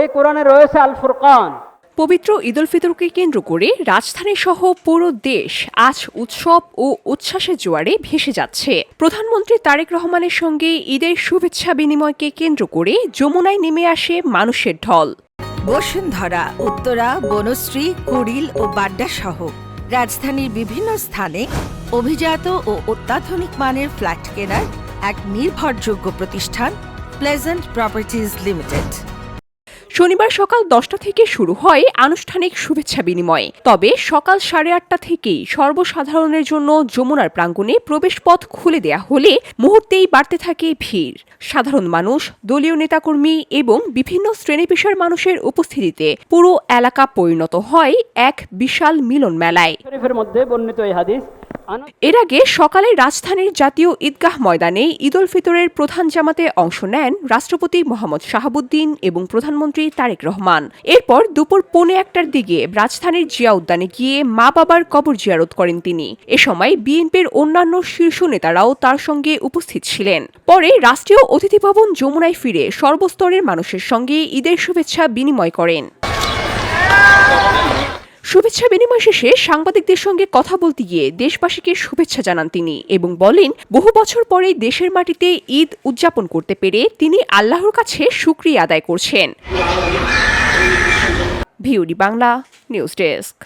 এই কোরআনে রয়েছে আল ফুরকান। পবিত্র ঈদ উল ফিতরকে কেন্দ্র করে রাজধানী সহ পুরো দেশ আজ উৎসব ও উচ্ছ্বাসের জোয়ারে ভেসে যাচ্ছে। প্রধানমন্ত্রী তারেক রহমানের সঙ্গে ঈদের শুভেচ্ছা বিনিময়কে কেন্দ্র করে যমুনায় নেমে আসে মানুষের ঢল। বসুন্ধরা, উত্তরা, বনশ্রী, কুড়িল ও বাড্ডা সহ রাজধানীর বিভিন্ন স্থানে অভিজাত ও অত্যাধুনিক মানের ফ্ল্যাট কেনার এক নির্ভরযোগ্য প্রতিষ্ঠান প্লেজেন্ট প্রপার্টিজ লিমিটেড। শনিবার সকাল 10টা থেকে শুরু হয় আনুষ্ঠানিক শুভেচ্ছা বিনিময়। তবে সকাল 8:30 থেকেই সর্বসাধারণের জন্য যমুনার প্রাঙ্গণে প্রবেশপথ খুলে দেয়া হলে মুহূর্তেই বাড়তে থাকে ভিড়। সাধারণ মানুষ, দলীয় নেতাকর্মী এবং বিভিন্ন শ্রেণী পেশার মানুষের উপস্থিতিতে পুরো এলাকা পরিণত হয় এক বিশাল মিলন মেলায়। শরীফের মধ্যে বর্ণিত এই হাদিস। এর আগে সকালে রাজধানীর জাতীয় ঈদগাহ ময়দানে ঈদ উল ফিতরের প্রধান জামাতে অংশ নেন রাষ্ট্রপতি মোহাম্মদ শাহাবুদ্দিন এবং প্রধানমন্ত্রী তারেক রহমান। এরপর দুপুর 1:15টার দিকে রাজধানীর জিয়া উদ্যানে গিয়ে মা বাবার কবর জিয়ারত করেন তিনি। এ সময় বিএনপির অন্যান্য শীর্ষ নেতারাও তার সঙ্গে উপস্থিত ছিলেন। পরে রাষ্ট্রীয় অতিথি ভবন যমুনায় ফিরে সর্বস্তরের মানুষের সঙ্গে ঈদের শুভেচ্ছা বিনিময় করেন। শুভেচ্ছা বিনিময় শেষে সাংবাদিকদের সঙ্গে কথা বলতে গিয়ে দেশবাসীকে শুভেচ্ছা জানান তিনি এবং বলেন, বহু বছর পরে দেশের মাটিতে ঈদ উদযাপন করতে পেরে তিনি আল্লাহর কাছে শুকরিয়া আদায় করছেন। VOD Bangla news desk.